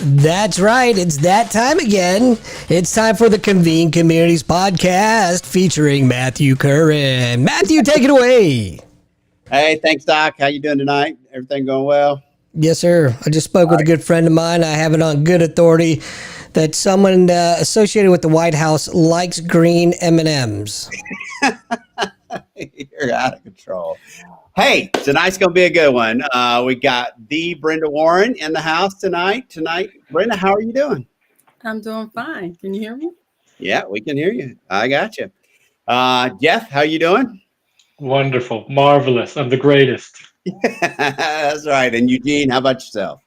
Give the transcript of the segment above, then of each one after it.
That's right. It's that time again. It's time for the Convene Communities podcast featuring Matthew Curran. Matthew, take it away. Hey, thanks, Doc. How you doing tonight? Everything going well? Yes, sir. I just spoke with a good friend of mine. I have it on good authority that someone associated with the White House likes green M&Ms. You're out of control. Hey, tonight's going to be a good one. We got the Brenda Warren in the house tonight. Brenda, how are you doing? I'm doing fine. Can you hear me? Yeah, we can hear you. I got you. Jeff, how you doing? Wonderful. Marvelous. I'm the greatest. That's right. And Eugene, how about yourself?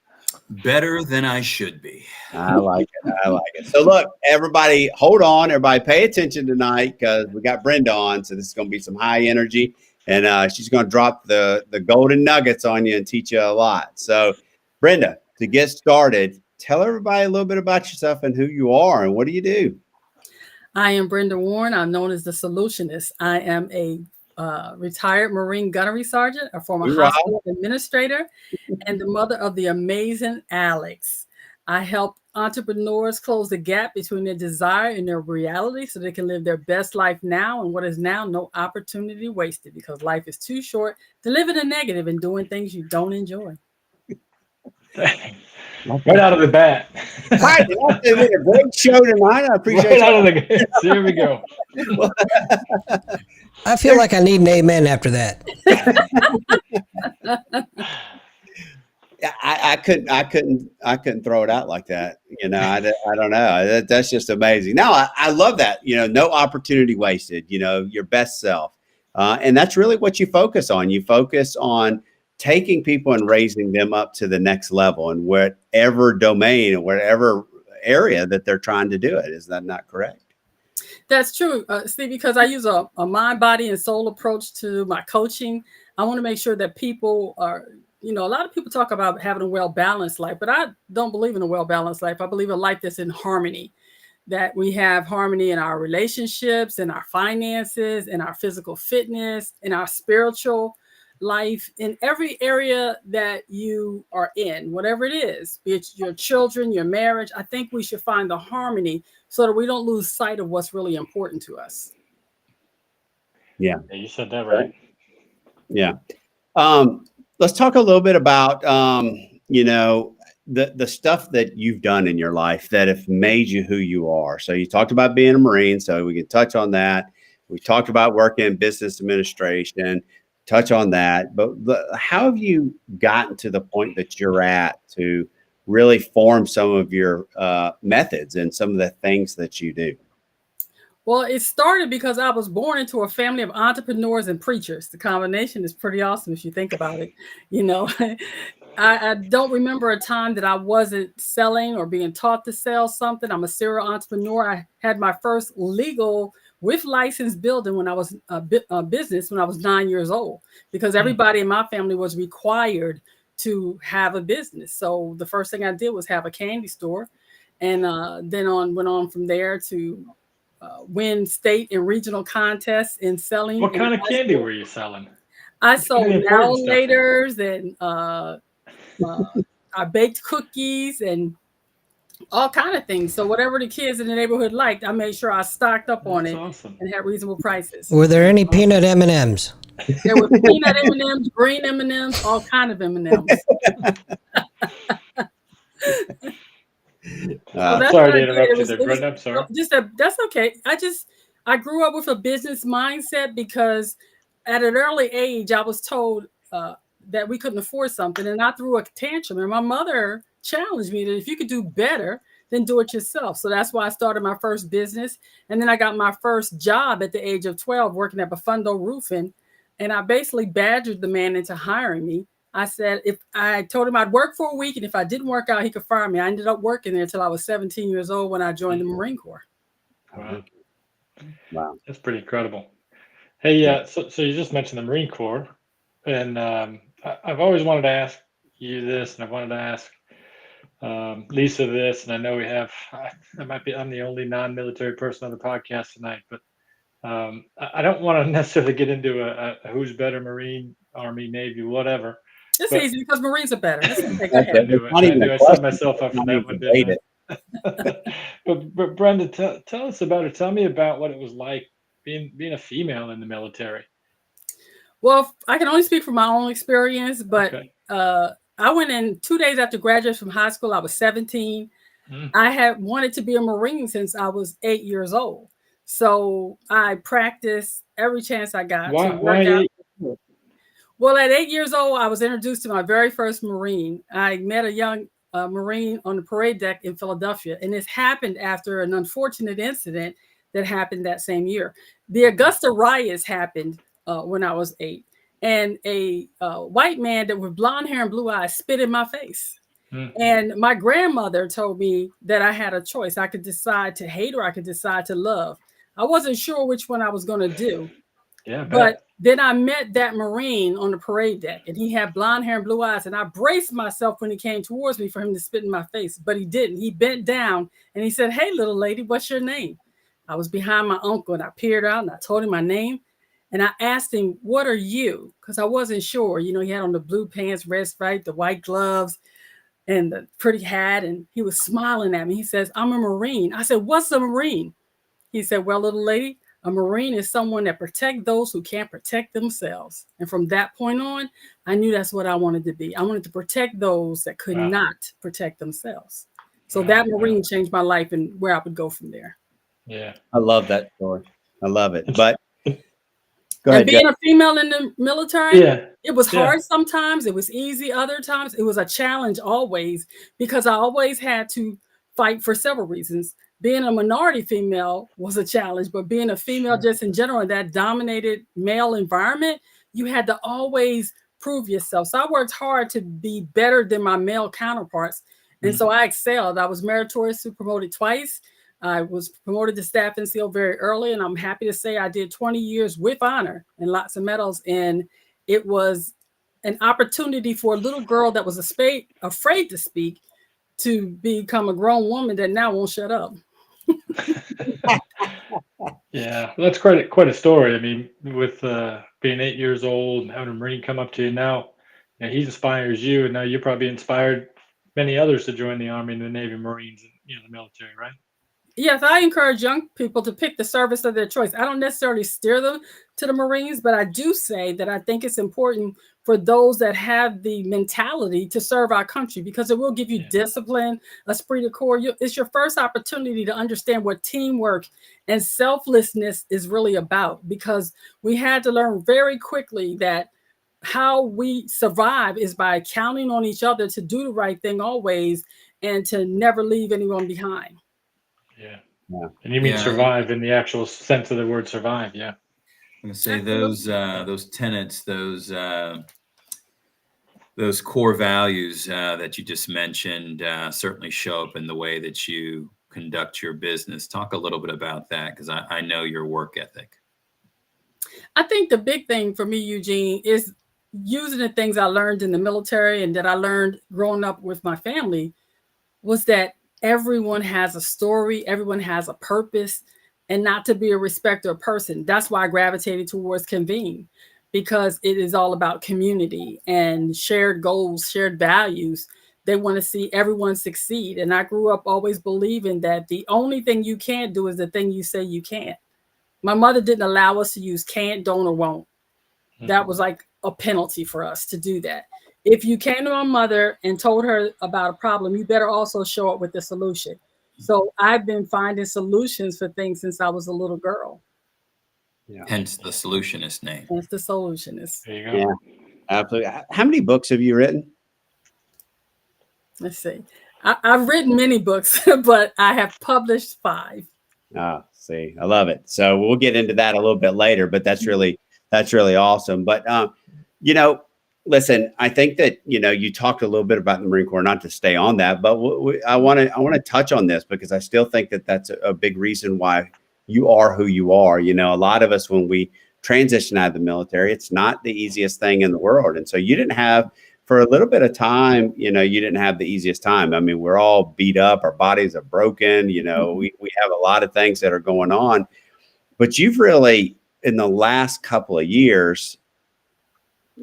Better than I should be. I like it. So look, everybody, hold on. Everybody pay attention tonight because we got Brenda on. So this is going to be some high energy. And she's going to drop the golden nuggets on you and teach you a lot. So, Brenda, to get started, tell everybody a little bit about yourself and who you are and what do you do? I am Brenda Warren. I'm known as the Solutionist. I am a retired Marine gunnery sergeant, a former hospital administrator, and the mother of the amazing Alex. I help entrepreneurs close the gap between their desire and their reality so they can live their best life now and what is now no opportunity wasted because life is too short to live in the negative and doing things you don't enjoy. Right out of the bat. Hi, it's been a great show tonight. I appreciate Right out of the gate. Here we go. I feel like I need an amen after that. I couldn't throw it out like that. You know, I don't know. That's just amazing. No, I love that. You know, no opportunity wasted. You know, your best self, and that's really what you focus on. You focus on taking people and raising them up to the next level in whatever domain or whatever area that they're trying to do it. Is that not correct? That's true, Steve, because I use a mind, body, and soul approach to my coaching. I want to make sure that people are, you know, a lot of people talk about having a well-balanced life, but I don't believe in a well-balanced life. I believe a life that's in harmony, that we have harmony in our relationships, in our finances, in our physical fitness, in our spiritual life, in every area that you are in, whatever it is, be it your children, your marriage. I think we should find the harmony so that we don't lose sight of what's really important to us. Yeah, you said that right. Yeah. Let's talk a little bit about, you know, the stuff that you've done in your life that have made you who you are. So you talked about being a Marine, so we can touch on that. We talked about working in business administration, touch on that. But how have you gotten to the point that you're at to really form some of your methods and some of the things that you do? Well, it started because I was born into a family of entrepreneurs and preachers. The combination is pretty awesome if you think about it. You know, I don't remember a time that I wasn't selling or being taught to sell something. I'm a serial entrepreneur. I had my first legal with license building when I was a business when I was 9 years old, because everybody in my family was required to have a business. So the first thing I did was have a candy store, and then went on from there to win state and regional contests in selling. What kind of candy were you selling? I sold now laters and I baked cookies and all kind of things. So whatever the kids in the neighborhood liked, I made sure I stocked up on it and had reasonable prices. Were there any peanut M&Ms? There were peanut M&Ms, green M&Ms, all kind of M&Ms. Sorry to interrupt you there, Brenda. I'm sorry. That's okay. I grew up with a business mindset because at an early age, I was told that we couldn't afford something, and I threw a tantrum. And my mother challenged me that if you could do better, then do it yourself. So that's why I started my first business. And then I got my first job at the age of 12 working at Profundo Roofing. And I basically badgered the man into hiring me. I said, if I told him I'd work for a week, and if I didn't work out, he could fire me. I ended up working there until I was 17 years old when I joined the Marine Corps. Wow. That's pretty incredible. Hey, so you just mentioned the Marine Corps, and I've always wanted to ask you this, and I wanted to ask Lisa this, and I know I'm the only non-military person on the podcast tonight, but I don't want to necessarily get into a who's better, Marine, Army, Navy, whatever. It's But- easy because Marines are better. It's okay. Go That's ahead. it. I knew I set myself up for Not that even one, debate didn't it. I? But Brenda, tell us about it. Tell me about what it was like being a female in the military. Well, I can only speak from my own experience, but Okay. I went in 2 days after graduating from high school. I was 17. Mm. I had wanted to be a Marine since I was 8 years old. So I practiced every chance I got to work out. Well, at 8 years old, I was introduced to my very first Marine. I met a young Marine on the parade deck in Philadelphia, and this happened after an unfortunate incident that happened that same year. The Augusta riots happened when I was 8, and a white man that with blonde hair and blue eyes spit in my face. And my grandmother told me that I had a choice. I could decide to hate or I could decide to love. I wasn't sure which one I was going to do. Yeah, but then I met that Marine on the parade deck, and he had blonde hair and blue eyes. And I braced myself when he came towards me for him to spit in my face, but he didn't. He bent down and he said, "Hey, little lady, what's your name?" I was behind my uncle, and I peered out and I told him my name. And I asked him, "What are you?" Because I wasn't sure. You know, he had on the blue pants, red stripe, the white gloves, and the pretty hat. And he was smiling at me. He says, "I'm a Marine." I said, "What's a Marine?" He said, "Well, little lady, a Marine is someone that protects those who can't protect themselves." And from that point on, I knew that's what I wanted to be. I wanted to protect those that could not protect themselves. So that Marine changed my life and where I would go from there. Yeah. I love that story. I love it. But go and ahead, being Jeff. a female in the military, Yeah. it was hard sometimes. It was easy other times. It was a challenge always because I always had to fight for several reasons. Being a minority female was a challenge, but being a female just in general in that dominated male environment, you had to always prove yourself. So I worked hard to be better than my male counterparts. And so I excelled. I was meritoriously promoted twice. I was promoted to staff NCO very early, and I'm happy to say I did 20 years with honor and lots of medals. And it was an opportunity for a little girl that was afraid to speak to become a grown woman that now won't shut up. Yeah, well, that's quite a story. I mean, with being 8 years old and having a Marine come up to you now, and he inspires you, and now you probably inspired many others to join the Army and the Navy, Marines, and the military, right? Yes, I encourage young people to pick the service of their choice. I don't necessarily steer them to the Marines, but I do say that I think it's important for those that have the mentality to serve our country because it will give you discipline, esprit de corps. It's your first opportunity to understand what teamwork and selflessness is really about, because we had to learn very quickly that how we survive is by counting on each other to do the right thing always and to never leave anyone behind. Yeah. Yeah. And you mean survive in the actual sense of the word survive, yeah. I'm gonna say those tenets, those core values that you just mentioned certainly show up in the way that you conduct your business. Talk a little bit about that, because I know your work ethic. I think the big thing for me, Eugene, is using the things I learned in the military and that I learned growing up with my family, was that everyone has a story, everyone has a purpose, and not to be a respecter of person. That's why I gravitated towards Convene, because it is all about community and shared goals, shared values. They want to see everyone succeed. And I grew up always believing that the only thing you can't do is the thing you say you can't. My mother didn't allow us to use can't, don't, or won't. That was like a penalty for us to do that. If you came to my mother and told her about a problem, you better also show up with the solution. So I've been finding solutions for things since I was a little girl. Yeah. Hence the solutionist name. That's the solutionist. There you go. Yeah, absolutely. How many books have you written? Let's see. I've written many books, but I have published 5. Ah, see, I love it. So we'll get into that a little bit later, but that's really awesome. But listen, I think that you talked a little bit about the Marine Corps, not to stay on that, but I want to touch on this because I still think that that's a big reason why you are who you are. A lot of us, when we transition out of the military, it's not the easiest thing in the world, and so you didn't have. For a little bit of time, you didn't have the easiest time. I mean, we're all beat up. Our bodies are broken. We have a lot of things that are going on. But you've really, in the last couple of years,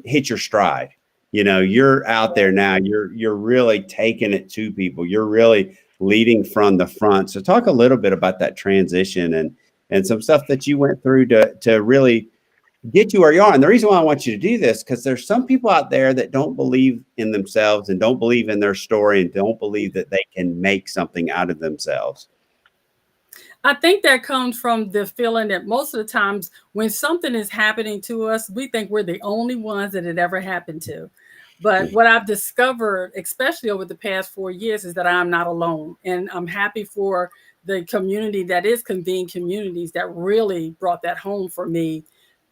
hit your stride. you're out there now. You're really taking it to people. You're really leading from the front. So talk a little bit about that transition and some stuff that you went through to really get you where you are. And the reason why I want you to do this, because there's some people out there that don't believe in themselves and don't believe in their story and don't believe that they can make something out of themselves. I think that comes from the feeling that most of the times when something is happening to us, we think we're the only ones that it ever happened to. But what I've discovered, especially over the past 4 years, is that I'm not alone. And I'm happy for the community that is Convene Communities that really brought that home for me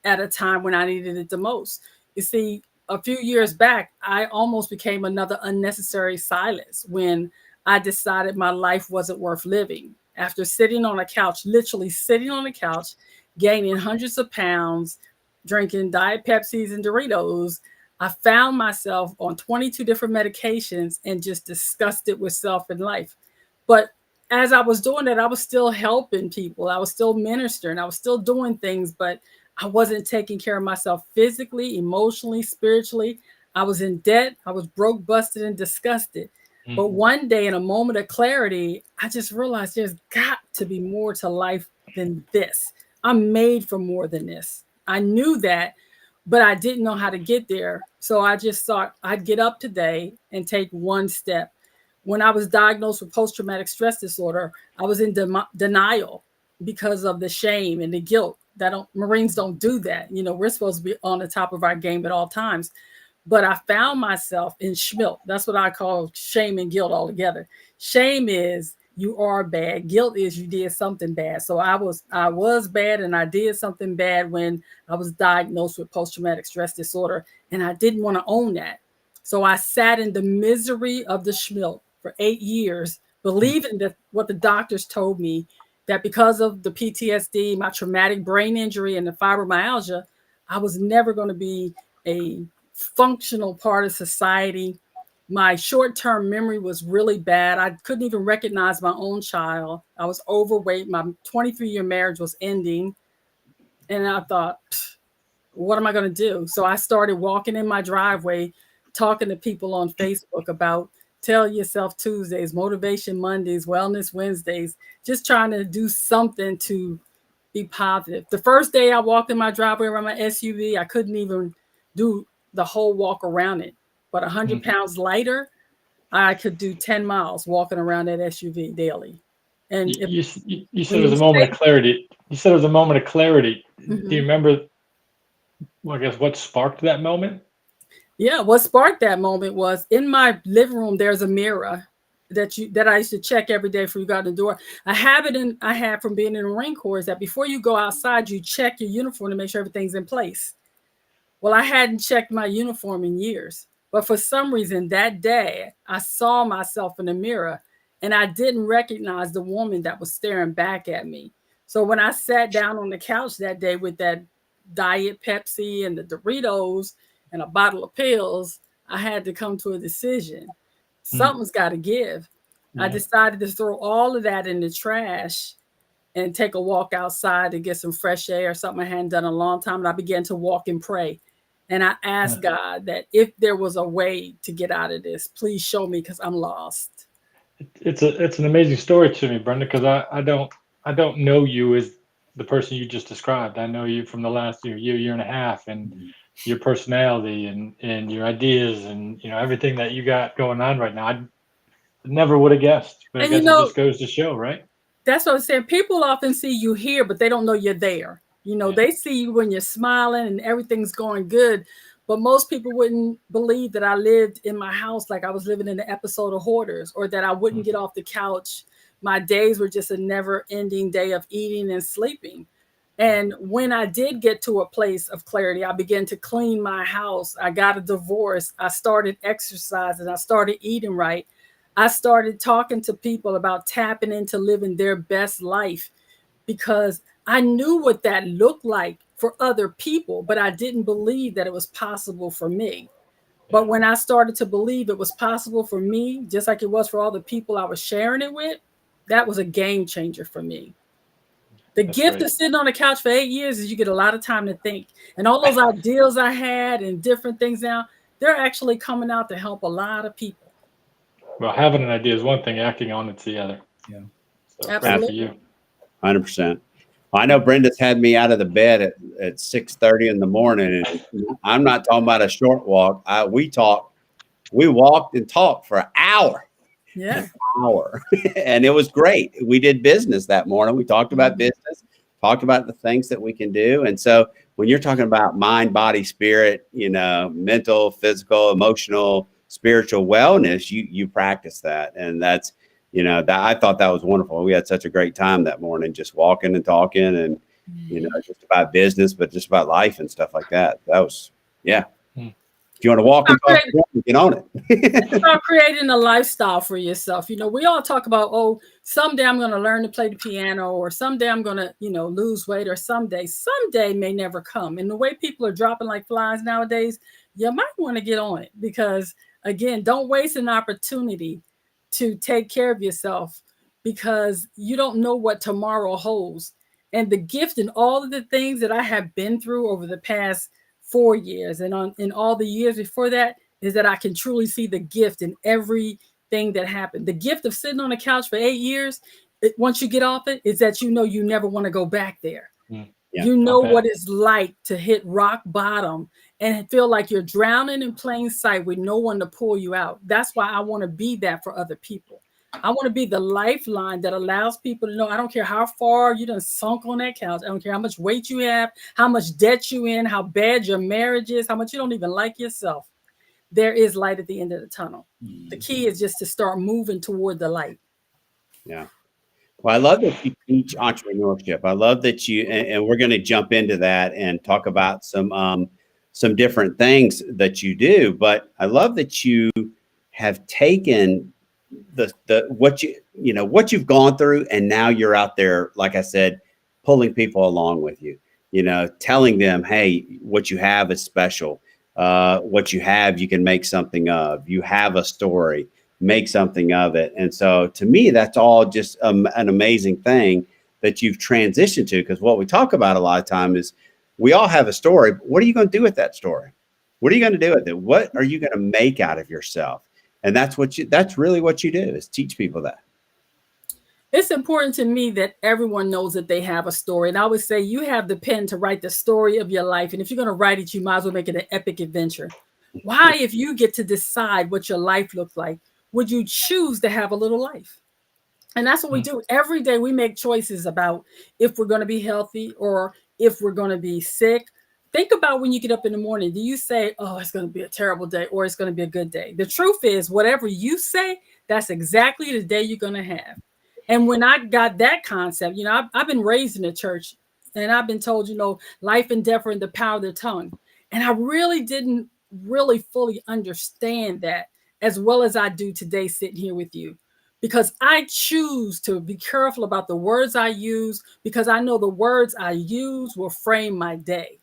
at a time when I needed it the most. You see, a few years back, I almost became another unnecessary silence when I decided my life wasn't worth living. After sitting on a couch, literally sitting on a couch, gaining hundreds of pounds, drinking Diet Pepsis and Doritos, I found myself on 22 different medications and just disgusted with self and life. But as I was doing that, I was still helping people. I was still ministering. I was still doing things, but I wasn't taking care of myself physically, emotionally, spiritually. I was in debt. I was broke, busted, and disgusted. But one day, in a moment of clarity, I just realized there's got to be more to life than this. I'm made for more than this. I knew that, but I didn't know how to get there. So I just thought I'd get up today and take one step. When I was diagnosed with post-traumatic stress disorder, I was in denial because of the shame and the guilt. Marines don't do that. We're supposed to be on the top of our game at all times. But I found myself in schmilt. That's what I call shame and guilt all together. Shame is you are bad. Guilt is you did something bad. So I was bad and I did something bad when I was diagnosed with post-traumatic stress disorder. And I didn't want to own that. So I sat in the misery of the schmilt for 8 years, believing that what the doctors told me, that because of the PTSD, my traumatic brain injury, and the fibromyalgia, I was never going to be a functional part of society. My short-term memory was really bad. I couldn't even recognize my own child. I was overweight. My 23-year marriage was ending. And I thought, what am I going to do? So I started walking in my driveway, talking to people on Facebook about Tell Yourself Tuesdays, Motivation Mondays, Wellness Wednesdays, just trying to do something to be positive. The first day I walked in my driveway around my SUV, I couldn't even do the whole walk around it. But 100 pounds lighter, I could do 10 miles walking around that SUV daily. And you said it was a moment of clarity. You said it was a moment of clarity. Mm-hmm. Do you remember, I guess, what sparked that moment? Yeah, what sparked that moment was in my living room, there's a mirror that I used to check every day before you got in the door. A habit I had from being in the Marine Corps is that before you go outside, you check your uniform to make sure everything's in place. Well, I hadn't checked my uniform in years, but for some reason that day I saw myself in the mirror and I didn't recognize the woman that was staring back at me. So when I sat down on the couch that day with that Diet Pepsi and the Doritos and a bottle of pills, I had to come to a decision. Something's got to give. Yeah. I decided to throw all of that in the trash and take a walk outside to get some fresh air, something I hadn't done in a long time. And I began to walk and pray. And I asked God that if there was a way to get out of this, please show me, because I'm lost. It's an amazing story to me, Brenda, because I don't know you as the person you just described. I know you from the last year and a half, and your personality and your ideas and everything that you got going on right now. I never would have guessed, but I guess it just goes to show, right? That's what I'm saying. People often see you here, but they don't know you're there. They see you when you're smiling and everything's going good, but most people wouldn't believe that I lived in my house like I was living in the episode of Hoarders, or that I wouldn't get off the couch. My days were just a never-ending day of eating and sleeping. And when I did get to a place of clarity, I began to clean my house. I got a divorce. I started exercising. I started eating right. I started talking to people about tapping into living their best life, because I knew what that looked like for other people, but I didn't believe that it was possible for me. But when I started to believe it was possible for me, just like it was for all the people I was sharing it with, that was a game changer for me. The gift of sitting on the couch for 8 years is you get a lot of time to think. And all those ideals I had and different things now, they're actually coming out to help a lot of people. Well, having an idea is one thing, acting on it's the other. Yeah. So Absolutely. for you. 100%. I know Brenda's had me out of the bed at 6:30 in the morning, and I'm not talking about a short walk. We walked and talked for an hour. Yeah. And it was great. We did business that morning. We talked about business, talked about the things that we can do. And so when you're talking about mind, body, spirit, mental, physical, emotional, spiritual wellness, you practice that. And that's, that I thought that was wonderful. We had such a great time that morning, just walking and talking and, just about business, but just about life and stuff like that. That was, yeah. If you want to walk and talk, get on it. Start creating a lifestyle for yourself. We all talk about, someday I'm going to learn to play the piano, or someday I'm going to, lose weight, or someday may never come. And the way people are dropping like flies nowadays, you might want to get on it, because again, don't waste an opportunity to take care of yourself, because you don't know what tomorrow holds. And the gift and all of the things that I have been through over the past 4 years and in all the years before that, is that I can truly see the gift in everything that happened. The gift of sitting on the couch for 8 years, once you get off it, is that you never want to go back there. Yeah, what it's like to hit rock bottom and feel like you're drowning in plain sight with no one to pull you out. That's why I want to be that for other people. I want to be the lifeline that allows people to know, I don't care how far you done sunk on that couch. I don't care how much weight you have, how much debt you in, how bad your marriage is, how much you don't even like yourself. There is light at the end of the tunnel. The key is just to start moving toward the light. Yeah. Well, I love that you teach entrepreneurship. I love that and we're going to jump into that and talk about some different things that you do. But I love that you have taken what you've gone through, and now you're out there, like I said, pulling people along with you. Telling them, hey, what you have is special. What you have, you can make something of. You have a story. Make something of it. And so to me, that's all just an amazing thing that you've transitioned to, because what we talk about a lot of time is we all have a story. But what are you going to do with that story? What are you going to do with it? What are you going to make out of yourself? And that's really what you do, is teach people that. It's important to me that everyone knows that they have a story. And I would say you have the pen to write the story of your life. And if you're going to write it, you might as well make it an epic adventure. Why, if you get to decide what your life looks like, would you choose to have a little life? And that's what we do. Every day we make choices about if we're going to be healthy or if we're going to be sick. Think about when you get up in the morning. Do you say, oh, it's going to be a terrible day, or it's going to be a good day? The truth is, whatever you say, that's exactly the day you're going to have. And when I got that concept, I've been raised in the church, and I've been told, life and death are in the power of the tongue. And I really didn't fully understand that as well as I do today sitting here with you, because I choose to be careful about the words I use, because I know the words I use will frame my day.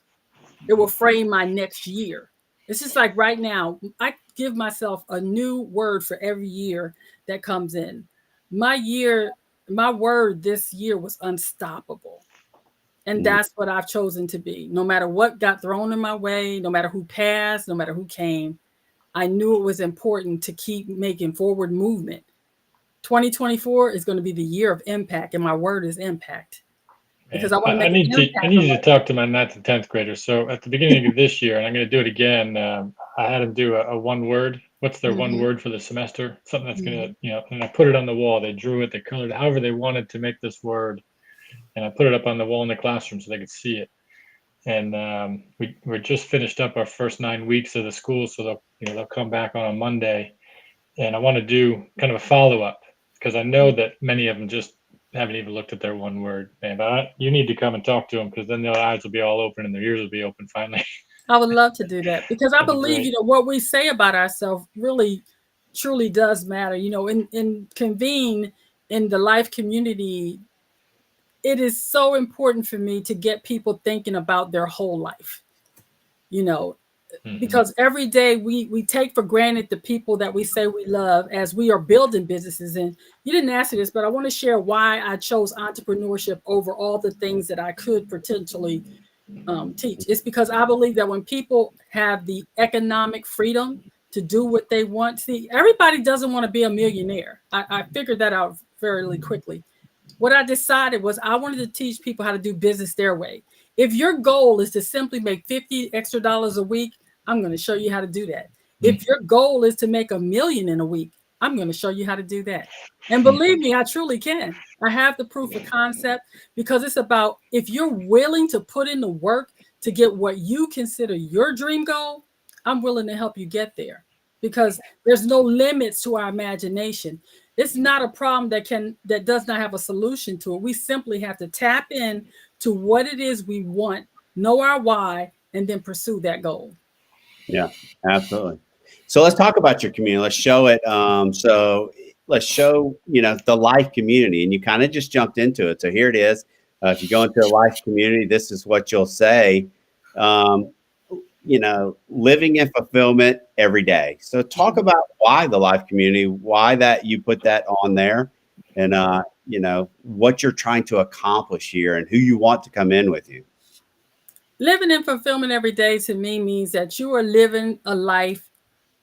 It will frame my next year. It's just like right now, I give myself a new word for every year that comes in. My word this year was unstoppable. And that's what I've chosen to be. No matter what got thrown in my way, no matter who passed, no matter who came, I knew it was important to keep making forward movement. 2024 is going to be the year of impact, and my word is impact. Because I need to talk to my 9th and 10th graders. So at the beginning of this year, and I'm going to do it again, I had them do a one word. What's their one word for the semester? Something that's going to, and I put it on the wall. They drew it, they colored it, however they wanted to make this word. And I put it up on the wall in the classroom so they could see it. And we're just finished up our first 9 weeks of the school. So they'll come back on a Monday. And I want to do kind of a follow-up, because I know that many of them just haven't even looked at their one word. But you need to come and talk to them, because then their eyes will be all open and their ears will be open finally. I would love to do that, because I believe, what we say about ourselves really, truly does matter. In Convene, in the life community, it is so important for me to get people thinking about their whole life, because every day we take for granted the people that we say we love as we are building businesses. And you didn't ask this, but I want to share why I chose entrepreneurship over all the things that I could potentially teach. It's because I believe that when people have the economic freedom to do what they want, see, everybody doesn't want to be a millionaire. I figured that out fairly quickly. What I decided was I wanted to teach people how to do business their way. If your goal is to simply make $50 extra a week, I'm going to show you how to do that. If your goal is to make $1 million in a week, I'm going to show you how to do that. And believe me, I truly can. I have the proof of concept, because it's about, if you're willing to put in the work to get what you consider your dream goal, I'm willing to help you get there, because there's no limits to our imagination. It's not a problem that does not have a solution to it. We simply have to tap in to what it is we want, know our why, and then pursue that goal. Yeah, absolutely. So let's talk about your community. Let's show it. So let's show, the life community, and you kind of just jumped into it. So here it is. If you go into a life community, this is what you'll say. Living in fulfillment every day. So talk about why the life community, why that you put that on there, and what you're trying to accomplish here and who you want to come in with you. Living in fulfillment every day to me means that you are living a life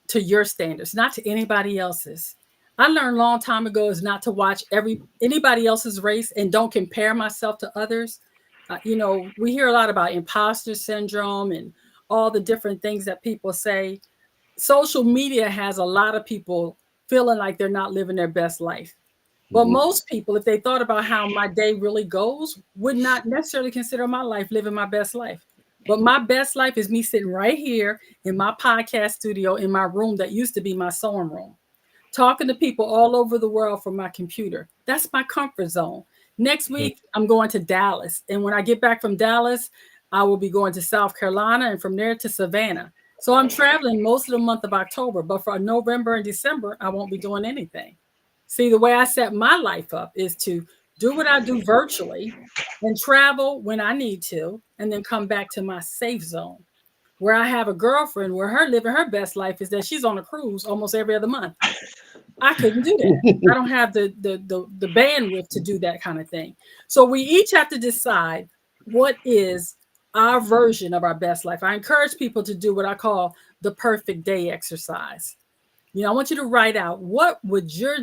to your standards, not to anybody else's. I learned a long time ago is not to watch anybody else's race and don't compare myself to others. We hear a lot about imposter syndrome and all the different things that people say. Social media has a lot of people feeling like they're not living their best life. But most people, if they thought about how my day really goes, would not necessarily consider my life living my best life. But my best life is me sitting right here in my podcast studio in my room that used to be my sewing room, talking to people all over the world from my computer. That's my comfort zone. Next week, I'm going to Dallas. And when I get back from Dallas, I will be going to South Carolina and from there to Savannah. So I'm traveling most of the month of October, but for November and December, I won't be doing anything. See, the way I set my life up is to do what I do virtually and travel when I need to, and then come back to my safe zone where I have a girlfriend where her living her best life is that she's on a cruise almost every other month. I couldn't do that. I don't have the bandwidth to do that kind of thing. So we each have to decide what is our version of our best life. I encourage people to do what I call the perfect day exercise. I want you to write out, what would your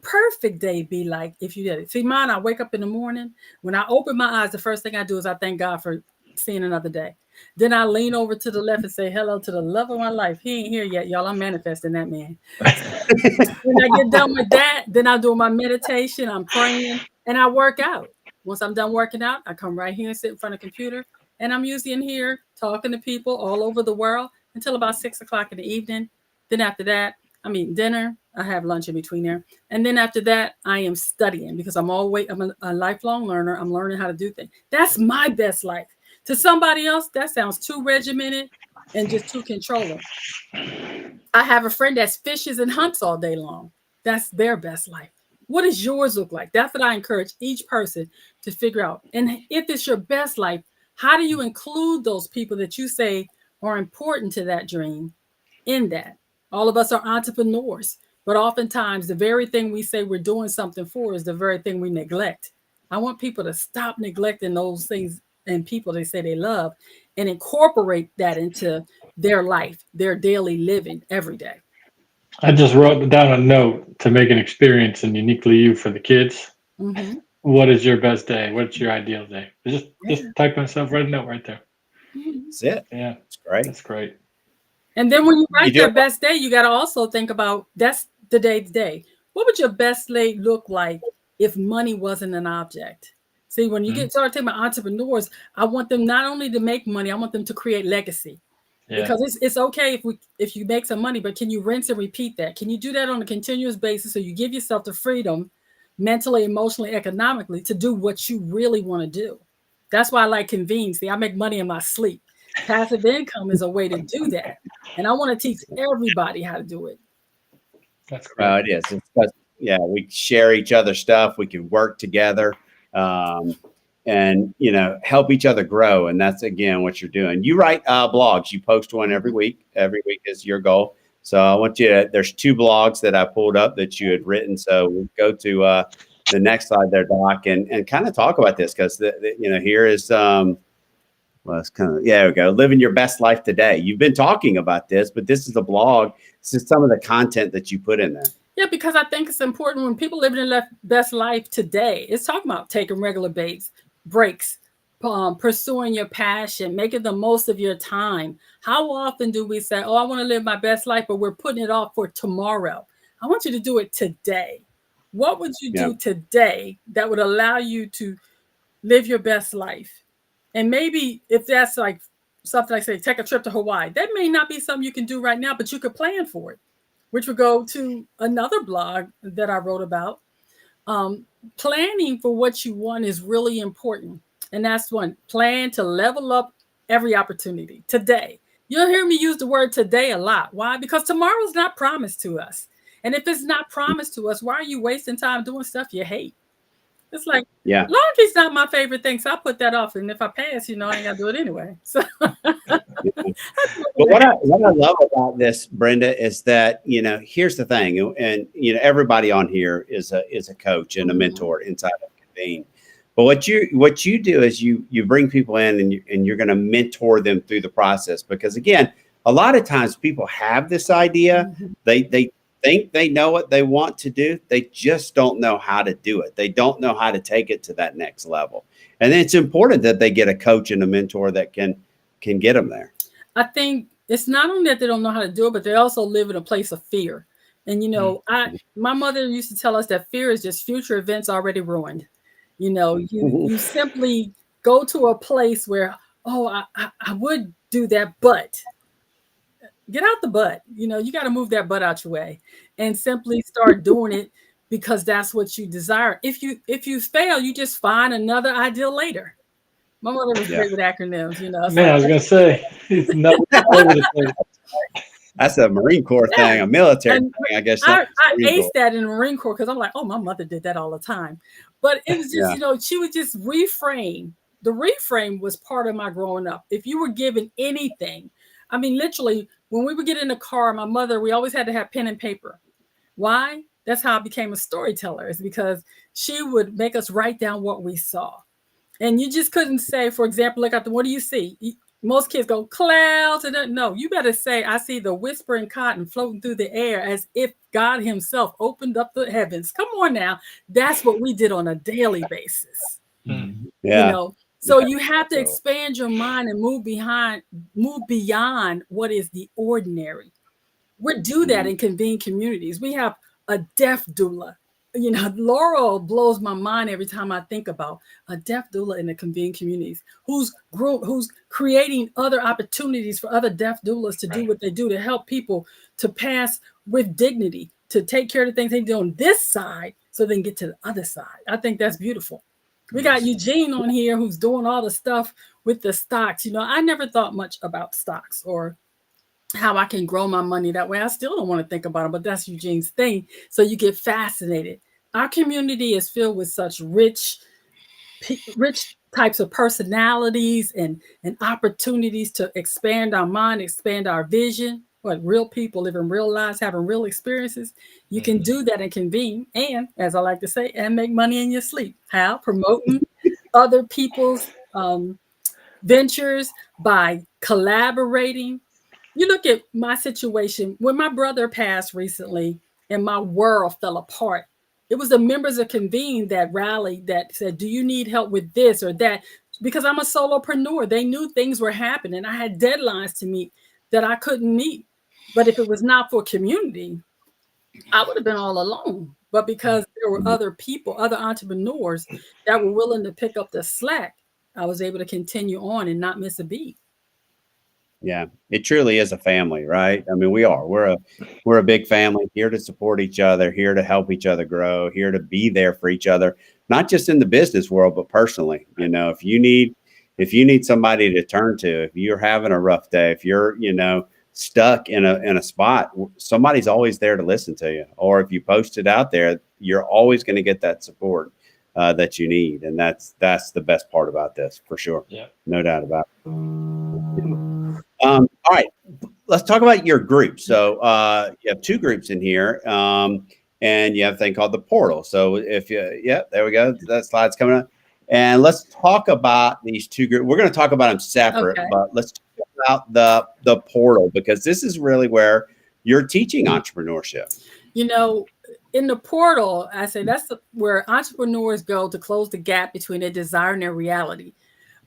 perfect day be like if you did it? See, mine, I wake up in the morning. When I open my eyes, the first thing I do is I thank God for seeing another day. Then I lean over to the left and say hello to the love of my life. He ain't here yet, y'all. I'm manifesting that man. When I get done with that, then I do my meditation. I'm praying and I work out. Once I'm done working out, I come right here and sit in front of the computer. And I'm usually in here talking to people all over the world until about 6 o'clock in the evening. Then after that, I'm eating dinner. I have lunch in between there. And then after that, I am studying because I'm a lifelong learner. I'm learning how to do things. That's my best life. To somebody else, that sounds too regimented and just too controlling. I have a friend that fishes and hunts all day long. That's their best life. What does yours look like? That's what I encourage each person to figure out. And if it's your best life, how do you include those people that you say are important to that dream in that? All of us are entrepreneurs, but oftentimes the very thing we say we're doing something for is the very thing we neglect. I want people to stop neglecting those things and people they say they love and incorporate that into their life, their daily living every day. I just wrote down a note to make an experience and uniquely you for the kids. Mm-hmm. What is your best day? What's your ideal day? Just type myself, write a note right there. That's it. Yeah, that's great. That's great. And then when you write your best day, you got to also think about that's the day. What would your best day look like if money wasn't an object? See, when you start talking about entrepreneurs, I want them not only to make money, I want them to create legacy. Yeah. Because it's okay if you make some money, but can you rinse and repeat that? Can you do that on a continuous basis so you give yourself the freedom mentally, emotionally, economically to do what you really want to do? That's why I like Convene. See, I make money in my sleep. Passive income is a way to do that. And I want to teach everybody how to do it. That's great. It is. We share each other's stuff. We can work together and, help each other grow. And that's, again, what you're doing. You write blogs. You post one every week. Every week is your goal. So I want you to, there's 2 blogs that I pulled up that you had written. So we'll go to the next slide there, Doc, and kind of talk about this because, here is Well, it's kind of, there we go. Living your best life today. You've been talking about this, but this is a blog. This is some of the content that you put in there. Yeah, because I think it's important when people living their best life today. It's talking about taking regular breaks, pursuing your passion, making the most of your time. How often do we say, "Oh, I want to live my best life," but we're putting it off for tomorrow? I want you to do it today. What would you do today that would allow you to live your best life? And maybe if that's like something like, say, take a trip to Hawaii, that may not be something you can do right now, but you could plan for it, which would go to another blog that I wrote about. Planning for what you want is really important. And that's one. Plan to level up every opportunity today. You'll hear me use the word today a lot. Why? Because tomorrow's not promised to us. And if it's not promised to us, why are you wasting time doing stuff you hate? It's like, laundry's not my favorite thing, so I put that off. And if I pass, I ain't got to do it anyway. So. But what I love about this, Brenda, is that, here's the thing. And, everybody on here is a coach and a mentor inside of Convene. But what you do is you bring people in and you're going to mentor them through the process. Because, again, a lot of times people have this idea. They think they know what they want to do. They just don't know how to do it. They don't know how to take it to that next level. And it's important that they get a coach and a mentor that can get them there. I think it's not only that they don't know how to do it, but they also live in a place of fear. And, my mother used to tell us that fear is just future events already ruined. You simply go to a place where, I would do that, but get out the butt. You got to move that butt out your way and simply start doing it because that's what you desire. If you fail, you just find another idea later. My mother was great with acronyms, Man, I was going to say, that's a Marine Corps thing, a military thing, I guess. I aced that in the Marine Corps because I'm like, my mother did that all the time. But it was just, she would just reframe. The reframe was part of my growing up. If you were given anything, I mean, literally, when we would get in the car, my mother, we always had to have pen and paper. Why? That's how I became a storyteller, is because she would make us write down what we saw. And you just couldn't say, for example, look at what do you see? Most kids go, clouds. No, you better say, I see the whispering cotton floating through the air as if God himself opened up the heavens. Come on now. That's what we did on a daily basis. Yeah. So you have to expand your mind and move beyond what is the ordinary. We do that in Convene Communities. We have a deaf doula. Laurel blows my mind every time I think about a deaf doula in the Convene Communities who's creating other opportunities for other deaf doulas to do what they do, to help people to pass with dignity, to take care of the things they do on this side so they can get to the other side. I think that's beautiful. We got Eugene on here who's doing all the stuff with the stocks. I never thought much about stocks or how I can grow my money that way. I still don't want to think about it, but that's Eugene's thing. So you get fascinated. Our community is filled with such rich types of personalities and opportunities to expand our mind, expand our vision. Real people living real lives, having real experiences. You can do that and Convene, and as I like to say, and make money in your sleep. How? Promoting other people's ventures by collaborating. You look at my situation when my brother passed recently and my world fell apart. It was the members of Convene that rallied, that said, do you need help with this or that? Because I'm a solopreneur. They knew things were happening. I had deadlines to meet that I couldn't meet. But if it was not for community, I would have been all alone. But because there were other people, other entrepreneurs that were willing to pick up the slack, I was able to continue on and not miss a beat. Yeah, it truly is a family, right? I mean, we are. We're a big family, here to support each other, here to help each other grow, here to be there for each other, not just in the business world, but personally. If you need somebody to turn to, if you're having a rough day, if you're, stuck in a spot, somebody's always there to listen to you. Or if you post it out there, you're always going to get that support that you need. And that's the best part about this, for sure. Yeah. No doubt about it. All right, let's talk about your group. So you have two groups in here, and you have a thing called the portal. So there we go. That slide's coming up. And let's talk about these two groups. We're going to talk about them separate, Okay. but let's talk about the portal, because this is really where you're teaching entrepreneurship. You know, in the portal, I say that's where entrepreneurs go to close the gap between their desire and their reality.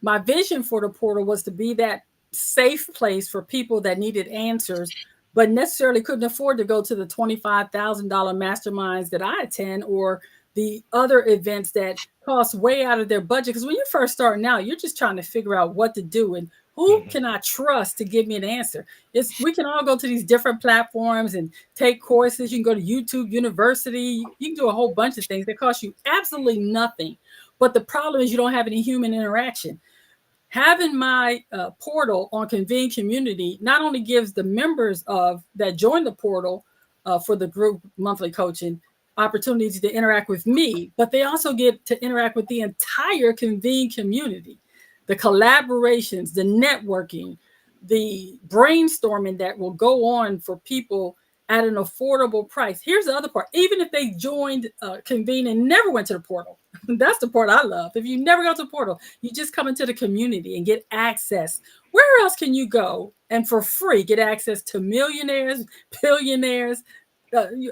My vision for the portal was to be that safe place for people that needed answers, but necessarily couldn't afford to go to the $25,000 masterminds that I attend, or the other events that cost way out of their budget. Because when you're first starting out, you're just trying to figure out what to do and who can I trust to give me an answer. We can all go to these different platforms and take courses. You can go to YouTube University. You can do a whole bunch of things that cost you absolutely nothing. But the problem is you don't have any human interaction. Having my portal on Convene Community not only gives the members of that join the portal for the group monthly coaching opportunities to interact with me, but they also get to interact with the entire Convene community. The collaborations, the networking, the brainstorming that will go on for people at an affordable price. Here's the other part. Even if they joined Convene and never went to the portal, that's the part I love. If you never go to the portal, you just come into the community and get access. Where else can you go and for free get access to millionaires, billionaires,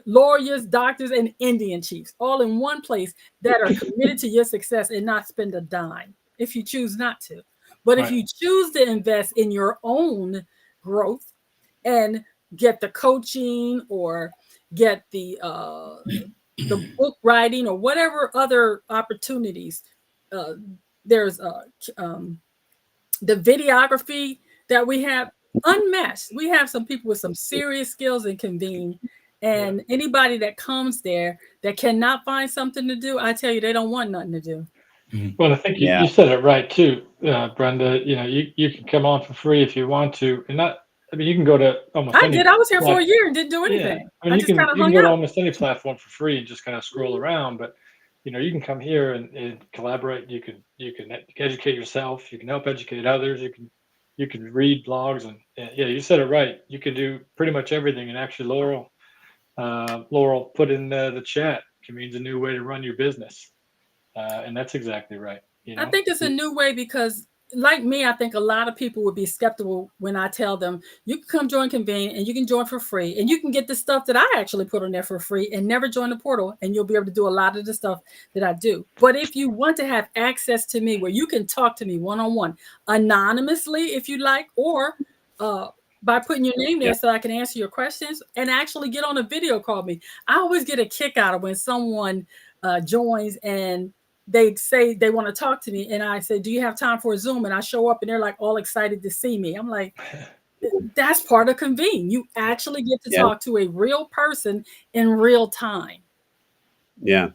lawyers, doctors, and Indian chiefs, all in one place, that are committed to your success and not spend a dime if you choose not to. But if you choose to invest in your own growth and get the coaching or get the book writing or whatever other opportunities, there's the videography that we have unmatched. We have some people with some serious skills in Convene, and anybody that comes there that cannot find something to do, I tell you, they don't want nothing to do. Well, I think you said it right too, Brenda. You know, you can come on for free if you want to, and not. I mean, you can go to almost. I did. I was here for a year and didn't do anything. Yeah. I mean, you can go to almost any platform for free and just kind of scroll around. But you know, you can come here and collaborate. You can educate yourself. You can help educate others. You can read blogs, and yeah, you said it right. You can do pretty much everything. And actually, Laurel put in the chat. Convene's a new way to run your business. And that's exactly right. You know? I think it's a new way because, like me, I think a lot of people would be skeptical when I tell them you can come join Convene and you can join for free and you can get the stuff that I actually put on there for free and never join the portal, and you'll be able to do a lot of the stuff that I do. But if you want to have access to me where you can talk to me one-on-one, anonymously if you like, or by putting your name there so I can answer your questions and actually get on a video call with me. I always get a kick out of when someone joins and they say they want to talk to me, and I say, do you have time for a Zoom? And I show up and they're like all excited to see me. I'm like, that's part of Convene. You actually get to talk to a real person in real time. Yeah.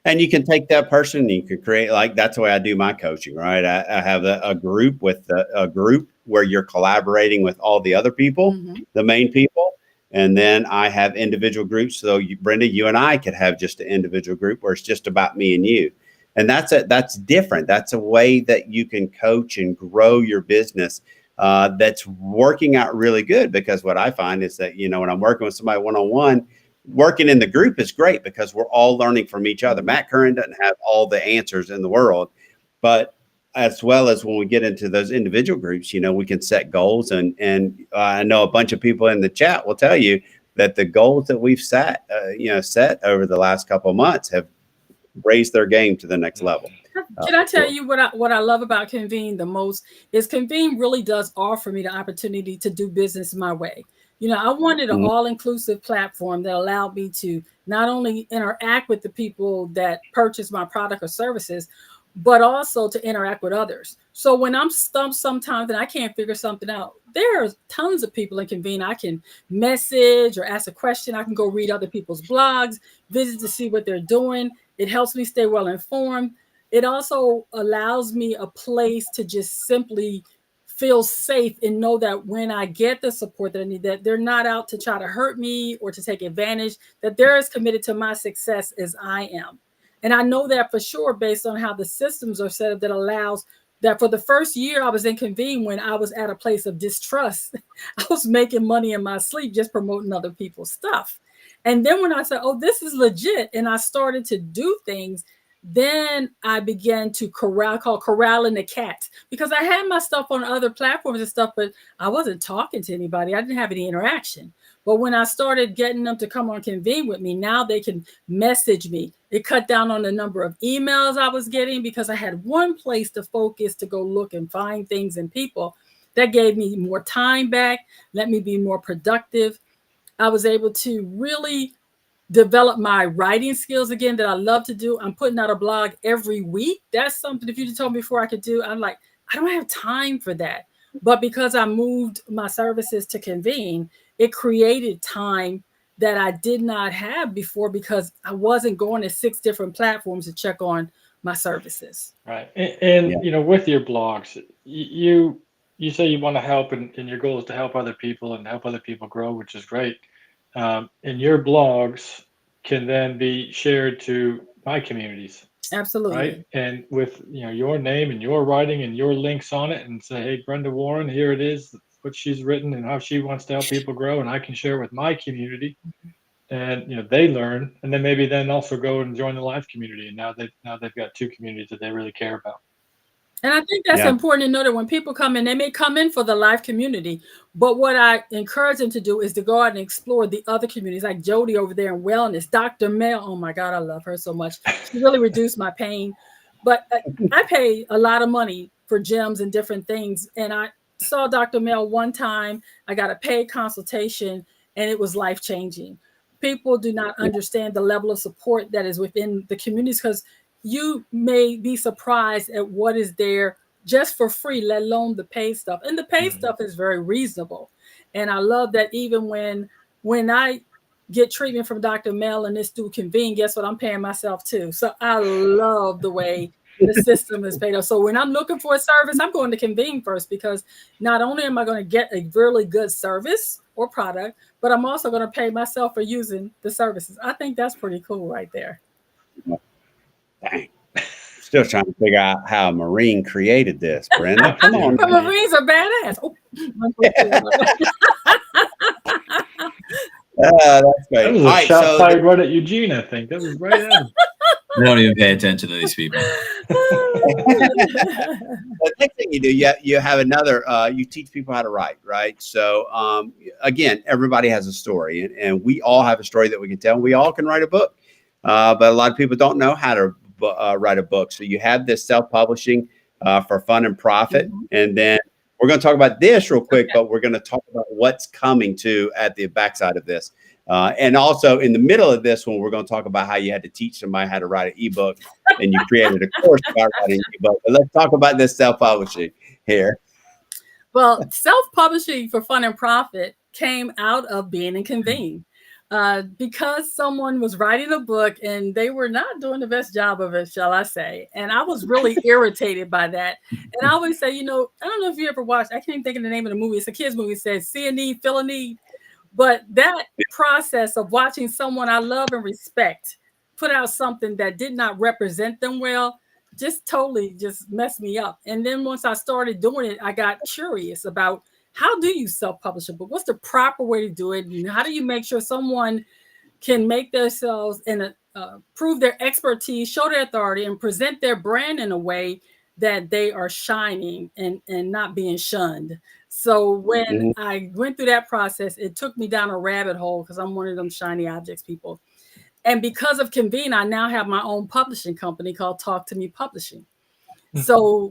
And you can take that person and you can create, like, that's the way I do my coaching, right? I have a group with a group where you're collaborating with all the other people, the main people. And then I have individual groups. So Brenda, you and I could have just an individual group where it's just about me and you. And that's different. That's a way that you can coach and grow your business. That's working out really good, because what I find is that, you know, when I'm working with somebody one-on-one, working in the group is great because we're all learning from each other. Matt Curran doesn't have all the answers in the world, but as well as when we get into those individual groups, you know, we can set goals. And I know a bunch of people in the chat will tell you that the goals that we've set over the last couple of months have raised their game to the next level. Can I tell you what I love about Convene the most is Convene really does offer me the opportunity to do business my way. You know, I wanted an all-inclusive platform that allowed me to not only interact with the people that purchase my product or services, but also to interact with others. So when I'm stumped sometimes and I can't figure something out, there are tons of people in Convene. I can message or ask a question. I can go read other people's blogs, visit to see what they're doing. It helps me stay well informed. It also allows me a place to just simply feel safe and know that when I get the support that I need, that they're not out to try to hurt me or to take advantage, that they're as committed to my success as I am. And I know that for sure based on how the systems are set up that allows that. For the first year I was in Convene, when I was at a place of distrust, I was making money in my sleep just promoting other people's stuff. And then when I said, oh, this is legit, and I started to do things, Then I began to corralling the cats, because I had my stuff on other platforms and stuff, but I wasn't talking to anybody. I didn't have any interaction. But when I started getting them to come on Convene with me, now they can message me. It cut down on the number of emails I was getting, because I had one place to focus, to go look and find things and people. That gave me more time back, let me be more productive. I was able to really develop my writing skills again that I love to do. I'm putting out a blog every week. That's something, if you told me before I could do, I'm like, I don't have time for that. But because I moved my services to Convene, it created time that I did not have before, because I wasn't going to 6 different platforms to check on my services. Right. And Yeah. you know, with your blogs, you say you want to help, and your goal is to help other people and help other people grow, which is great. And your blogs can then be shared to my communities, Absolutely. right? And with your name and your writing and your links on it, and say, hey, Brenda Warren, here it is, what she's written and how she wants to help people grow, and I can share with my community, and they learn, and then maybe also go and join the live community, and now they've got 2 communities that they really care about. And I think that's important to know, that when people come in, they may come in for the live community, but what I encourage them to do is to go out and explore the other communities, like Jody over there in wellness, Dr. Mel. Oh my God, I love her so much. She really reduced my pain. But I pay a lot of money for gyms and different things. And I saw Dr. Mel one time. I got a paid consultation, and it was life-changing. People do not understand the level of support that is within the communities, because you may be surprised at what is there just for free, let alone the paid stuff. And the paid stuff is very reasonable. And I love that even when I get treatment from Dr. Mel and this through Convene, guess what? I'm paying myself too. So I love the way the system is paid up. So when I'm looking for a service, I'm going to Convene first, because not only am I going to get a really good service or product, but I'm also going to pay myself for using the services. I think that's pretty cool right there. Dang. Still trying to figure out how a Marine created this, Brenda. Come on. The Marines are badass. Oh. That's great. That was a shot fired right at Eugene, I think. That was right at him. They don't even pay attention to these people. The next thing you do, you have another, you teach people how to write, right? So again, everybody has a story, and we all have a story that we can tell. We all can write a book, but a lot of people don't know how to write a book. So you have this self-publishing for fun and profit. And then we're going to talk about this real quick, but we're going to talk about what's coming to at the backside of this. And also in the middle of this one, we're going to talk about how you had to teach somebody how to write an ebook, and you created a course about writing an ebook. But let's talk about this self-publishing here. Well, self-publishing for fun and profit came out of being in Convene. Because someone was writing a book and they were not doing the best job of it, shall I say. And I was really irritated by that. And I always say, I don't know if you ever watched, I can't even think of the name of the movie. It's a kid's movie. It says, see a need, feel a need. But that process of watching someone I love and respect put out something that did not represent them well, just totally just messed me up. And then once I started doing it, I got curious about, how do you self-publish a book? What's the proper way to do it? And how do you make sure someone can make themselves and prove their expertise, show their authority, and present their brand in a way that they are shining and not being shunned? So when I went through that process, it took me down a rabbit hole, because I'm one of them shiny objects people. And because of Convene, I now have my own publishing company called Talk to Me Publishing. So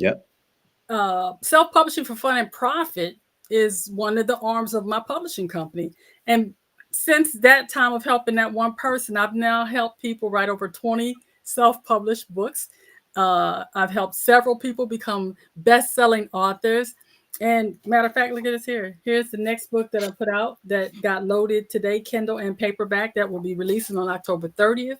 self-publishing for fun and profit is one of the arms of my publishing company. And since that time of helping that one person, I've now helped people write over 20 self-published books. I've helped several people become best-selling authors. And matter of fact, look at this here. Here's the next book that I put out that got loaded today, Kindle and paperback, that will be releasing on October 30th.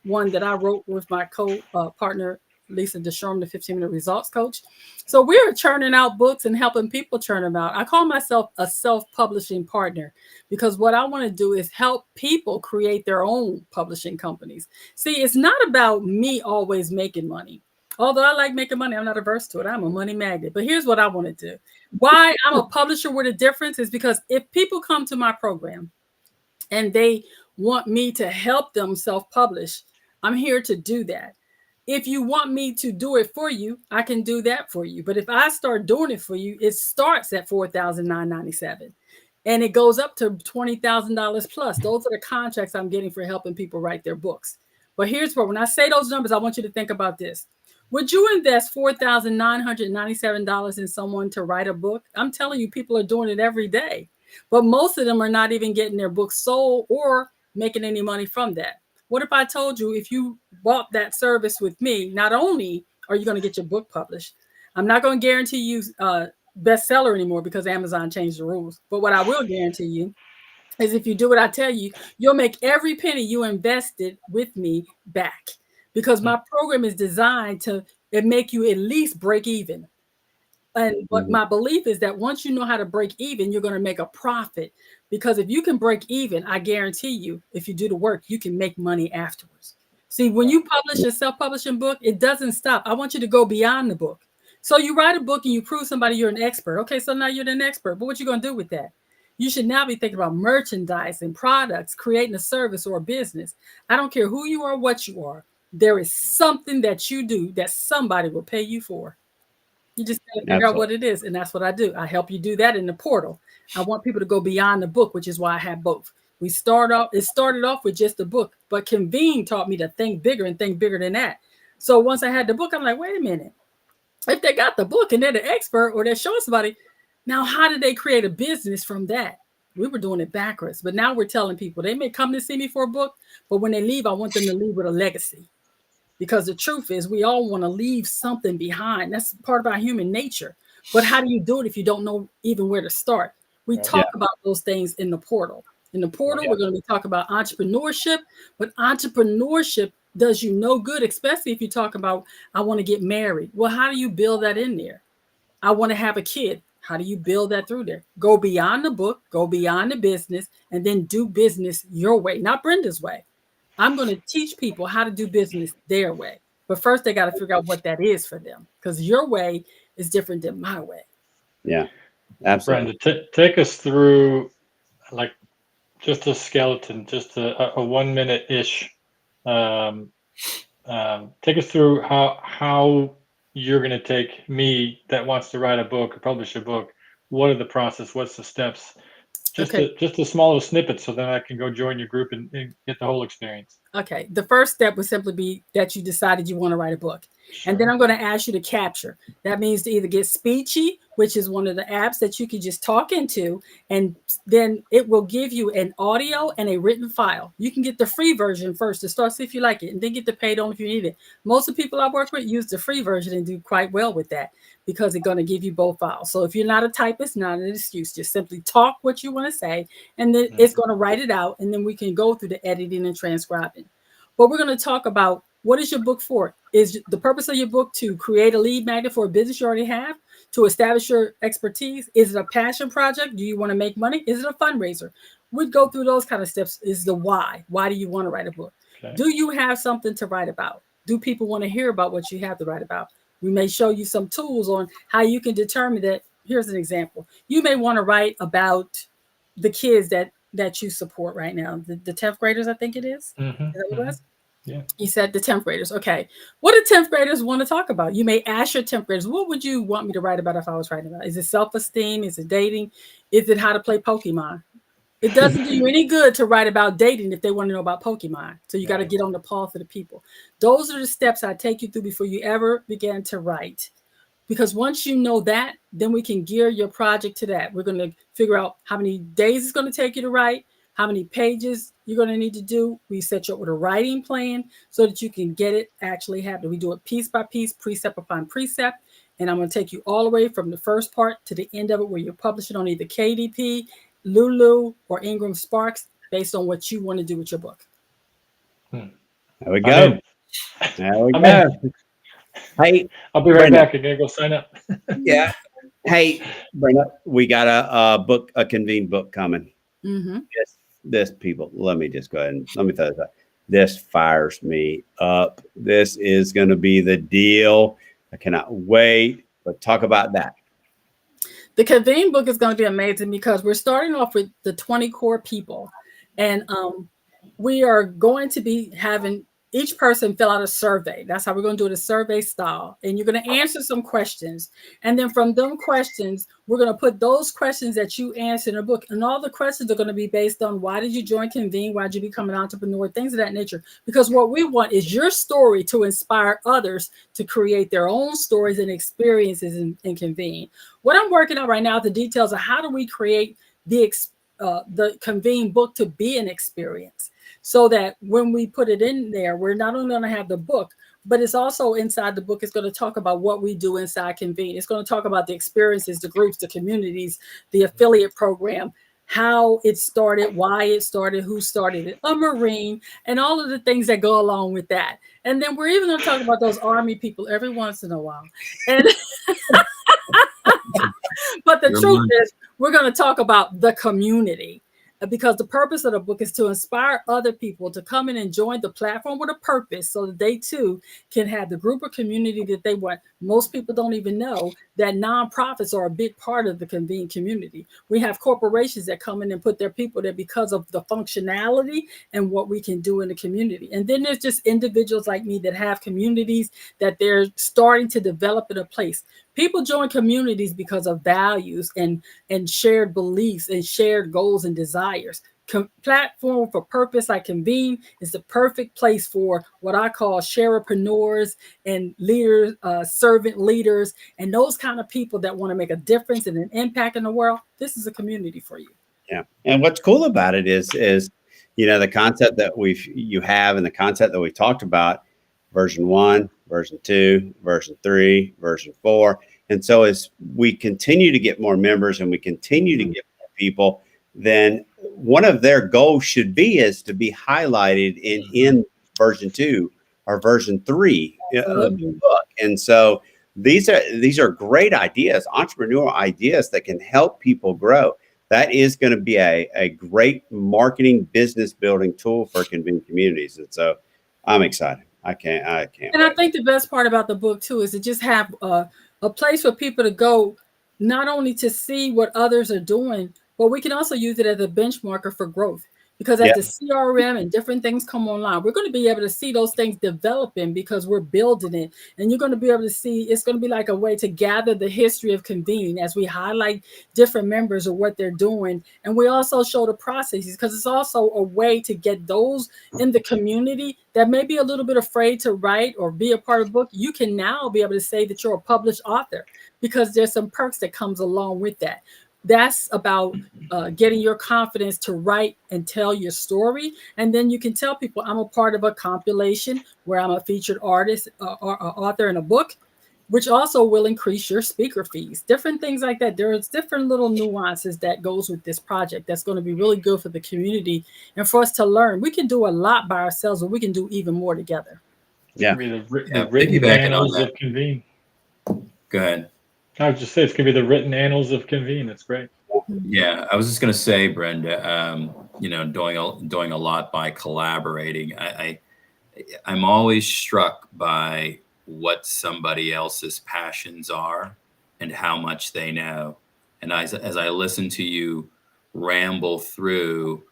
One that I wrote with my co-partner, Lisa DeShorm, the 15-minute results coach. So we're churning out books and helping people churn them out. I call myself a self-publishing partner, because what I want to do is help people create their own publishing companies. See, it's not about me always making money. Although I like making money, I'm not averse to it. I'm a money magnet. But here's what I want to do. Why I'm a publisher with a difference is because if people come to my program and they want me to help them self-publish, I'm here to do that. If you want me to do it for you, I can do that for you. But if I start doing it for you, it starts at $4,997 and it goes up to $20,000 plus. Those are the contracts I'm getting for helping people write their books. But here's what, when I say those numbers, I want you to think about this. Would you invest $4,997 in someone to write a book? I'm telling you, people are doing it every day, but most of them are not even getting their books sold or making any money from that. What if I told you, if you bought that service with me, not only are you going to get your book published, I'm not going to guarantee you bestseller anymore because Amazon changed the rules. But what I will guarantee you is if you do what I tell you, you'll make every penny you invested with me back, because my program is designed to make you at least break even. And but my belief is that once you know how to break even, you're going to make a profit, because if you can break even, I guarantee you, if you do the work, you can make money afterwards. See, when you publish a self-publishing book, it doesn't stop. I want you to go beyond the book. So you write a book and you prove somebody you're an expert. Okay, so now you're an expert, but what you going to do with that? You should now be thinking about merchandise and products, creating a service or a business. I don't care who you are, what you are. There is something that you do that somebody will pay you for. You just got to figure out what it is. And that's what I do. I help you do that in the portal. I want people to go beyond the book, which is why I have both. It started off with just the book, but Convene taught me to think bigger and think bigger than that. So once I had the book, I'm like, wait a minute. If they got the book and they're the expert or they're showing somebody, now how did they create a business from that? We were doing it backwards, but now we're telling people they may come to see me for a book, but when they leave, I want them to leave with a legacy. Because the truth is, we all want to leave something behind. That's part of our human nature. But how do you do it if you don't know even where to start? We talk about those things in the portal. In the portal, we're going to be talking about entrepreneurship, but entrepreneurship does you no good, especially if you talk about, I want to get married. Well, how do you build that in there? I want to have a kid. How do you build that through there? Go beyond the book, go beyond the business, and then do business your way, not Brenda's way. I'm going to teach people how to do business their way. But first, they got to figure out what that is for them, because your way is different than my way. Yeah, absolutely. Brenda, take us through like just a skeleton, just a 1 minute ish. Take us through how you're going to take me that wants to write a book or publish a book. What are the process? What's the steps? Just a small snippet, so then I can go join your group and get the whole experience. Okay. The first step would simply be that you decided you want to write a book. Sure. And then I'm going to ask you to capture. That means to either get Speechy, which is one of the apps that you can just talk into, and then it will give you an audio and a written file. You can get the free version first to start, see if you like it, and then get the paid on if you need it. Most of the people I work with use the free version and do quite well with that, because they're going to give you both files. So if you're not a typist, not an excuse. Just simply talk what you want to say, and then it's going to write it out, and then we can go through the editing and transcribing. But we're going to talk about, what is your book for? Is the purpose of your book to create a lead magnet for a business you already have? To establish your expertise? Is it a passion project? Do you want to make money? Is it a fundraiser? We'd go through those kind of steps. Is the why. Why do you want to write a book? Okay. Do you have something to write about? Do people want to hear about what you have to write about? We may show you some tools on how you can determine that. Here's an example. You may want to write about the kids that you support right now. The 10th graders, I think it is. Mm-hmm. Is that what it was? Yeah. You said the 10th graders. Okay. What do 10th graders want to talk about? You may ask your 10th graders, what would you want me to write about if I was writing about? Is it self-esteem? Is it dating? Is it how to play Pokemon? It doesn't do you any good to write about dating if they want to know about Pokemon. So you got to get on the pulse of the people. Those are the steps I take you through before you ever begin to write. Because once you know that, then we can gear your project to that. We're going to figure out how many days it's going to take you to write, how many pages you're going to need to do. We set you up with a writing plan so that you can get it actually happen. We do it piece by piece, precept upon precept. And I'm going to take you all the way from the first part to the end of it, where you publish it on either KDP, Lulu, or Ingram Sparks, based on what you want to do with your book. There we go. There we go. Hey, I'll be right Brenda. Back. I'm going to go sign up. Yeah. Hey, Brenda, we got a Convene book coming. Mm-hmm. This people, let me just go ahead and let me tell you that. This fires me up. This is going to be the deal. I cannot wait. But talk about that. The Convene book is going to be amazing because we're starting off with the 20 core people. And we are going to be having each person fill out a survey. That's how we're going to do it, a survey style. And you're going to answer some questions. And then from them questions, we're going to put those questions that you answer in a book. And all the questions are going to be based on why did you join Convene? Why did you become an entrepreneur? Things of that nature. Because what we want is your story to inspire others to create their own stories and experiences in Convene. What I'm working on right now, the details of how do we create the Convene book to be an experience, so that when we put it in there, we're not only going to have the book, but it's also inside the book. It's going to talk about what we do inside Convene. It's going to talk about the experiences, the groups, the communities, the affiliate program, how it started, why it started, who started it, a Marine, and all of the things that go along with that. And then we're even going to talk about those Army people every once in a while. And but the truth is, we're going to talk about the community, because the purpose of the book is to inspire other people to come in and join the platform with a purpose, so that they too can have the group of community that they want. Most people don't even know that nonprofits are a big part of the Convene community. We have corporations that come in and put their people there because of the functionality and what we can do in the community. And then there's just individuals like me that have communities that they're starting to develop in a place. People join communities because of values and shared beliefs and shared goals and desires. Platform for purpose like Convene is the perfect place for what I call sharepreneurs and leaders, servant leaders, and those kind of people that want to make a difference and an impact in the world. This is a community for you. Yeah. And what's cool about it is, the concept that you have and the concept that we talked about, version 1, version 2, version 3, version 4. And so as we continue to get more members and we continue to get more people, then one of their goals should be is to be highlighted in version 2 or version 3 of the book. And so these are great ideas, entrepreneurial ideas that can help people grow. That is going to be a great marketing business building tool for Convene Communities. And so I'm excited. I can't. And I think the best part about the book too is to just have a place for people to go, not only to see what others are doing, but we can also use it as a benchmarker for growth. Because as the CRM and different things come online, we're going to be able to see those things developing because we're building it. And you're going to be able to see, it's going to be like a way to gather the history of Convene as we highlight different members of what they're doing. And we also show the processes, because it's also a way to get those in the community that may be a little bit afraid to write or be a part of the book. You can now be able to say that you're a published author, because there's some perks that comes along with that. That's about getting your confidence to write and tell your story. And then you can tell people, I'm a part of a compilation where I'm a featured artist or author in a book, which also will increase your speaker fees, different things like that. There's different little nuances that goes with this project that's going to be really good for the community and for us to learn. We can do a lot by ourselves, but we can do even more together. Yeah. The written annals of Convene. Go ahead. I would just say it's going to be the written annals of Convene. That's great. Yeah, I was just going to say, Brenda, doing a lot by collaborating. I'm always struck by what somebody else's passions are and how much they know. And as I listen to you ramble through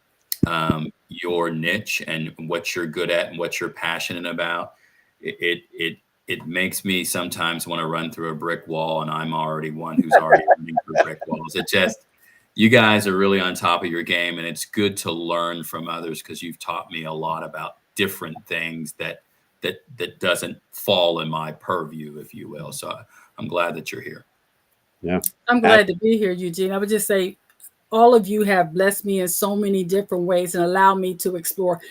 your niche and what you're good at and what you're passionate about, it makes me sometimes want to run through a brick wall, and I'm already one who's already running through brick walls. You guys are really on top of your game, and it's good to learn from others, because you've taught me a lot about different things that doesn't fall in my purview, if you will. So I'm glad that you're here. Yeah, I'm glad to be here, Eugene. I would just say all of you have blessed me in so many different ways and allowed me to explore.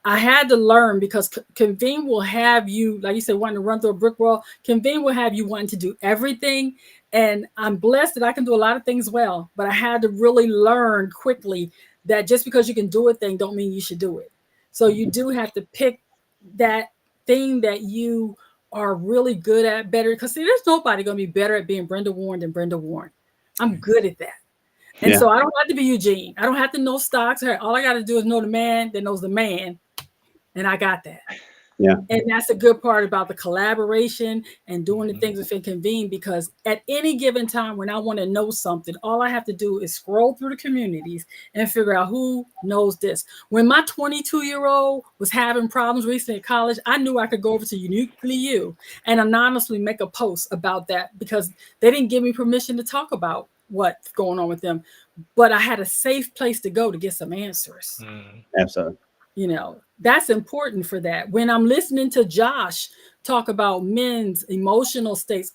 I had to learn, because Convene will have you, like you said, wanting to run through a brick wall. Convene will have you wanting to do everything. And I'm blessed that I can do a lot of things well, but I had to really learn quickly that just because you can do a thing don't mean you should do it. So you do have to pick that thing that you are really good at better. Because see, there's nobody going to be better at being Brenda Warren than Brenda Warren. I'm good at that. And so I don't have to be Eugene. I don't have to know stocks. All I got to do is know the man that knows the man. And I got that. Yeah. And that's a good part about the collaboration and doing the things within Convene, because at any given time when I want to know something, all I have to do is scroll through the communities and figure out who knows this. When my 22-year-old was having problems recently at college, I knew I could go over to Uniquely You and anonymously make a post about that, because they didn't give me permission to talk about what's going on with them. But I had a safe place to go to get some answers. Absolutely. You know, that's important for that. When I'm listening to Josh talk about men's emotional states,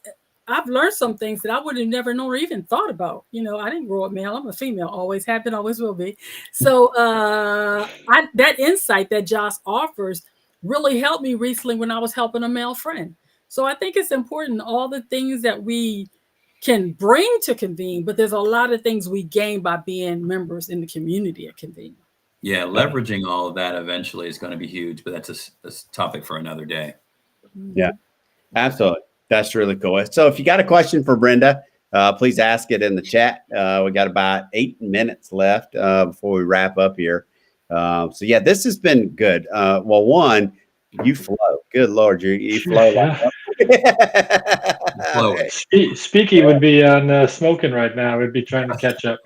I've learned some things that I would have never known or even thought about. You know, I didn't grow up male. I'm a female, always have been, always will be. So that insight that Josh offers really helped me recently when I was helping a male friend. So I think it's important, all the things that we can bring to Convene, but there's a lot of things we gain by being members in the community at Convene. Yeah, leveraging all of that eventually is going to be huge, but that's a topic for another day. Yeah, absolutely. That's really cool. So if you got a question for Brenda, please ask it in the chat. We got about 8 minutes left before we wrap up here. So yeah, this has been good. Well, one, you flow. Good Lord, you flow. Flow. Speaky would be on smoking right now. We'd be trying to catch up.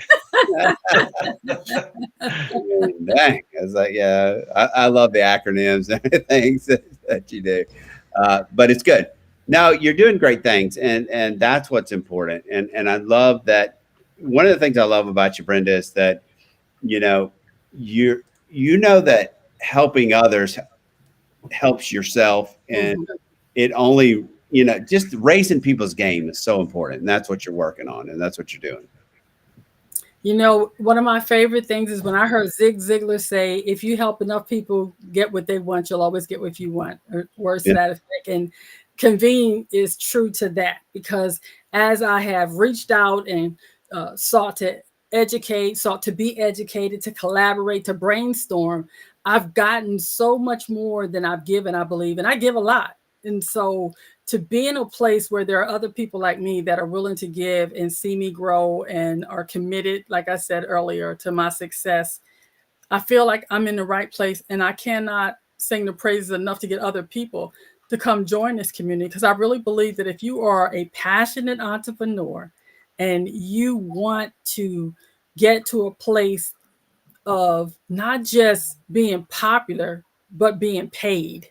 Dang. I was like, yeah, I love the acronyms and everything that you do. But it's good. No, you're doing great things, and that's what's important. And I love that. One of the things I love about you, Brenda, is that you know that helping others helps yourself, and it only just raising people's game is so important, and that's what you're working on, and that's what you're doing. You know, one of my favorite things is when I heard Zig Ziglar say, if you help enough people get what they want, you'll always get what you want, or words to that effect. And Convene is true to that, because as I have reached out and sought to educate, sought to be educated, to collaborate, to brainstorm, I've gotten so much more than I've given, I believe, and I give a lot. And so to be in a place where there are other people like me that are willing to give and see me grow and are committed, like I said earlier, to my success, I feel like I'm in the right place, and I cannot sing the praises enough to get other people to come join this community, because I really believe that if you are a passionate entrepreneur and you want to get to a place of not just being popular, but being paid,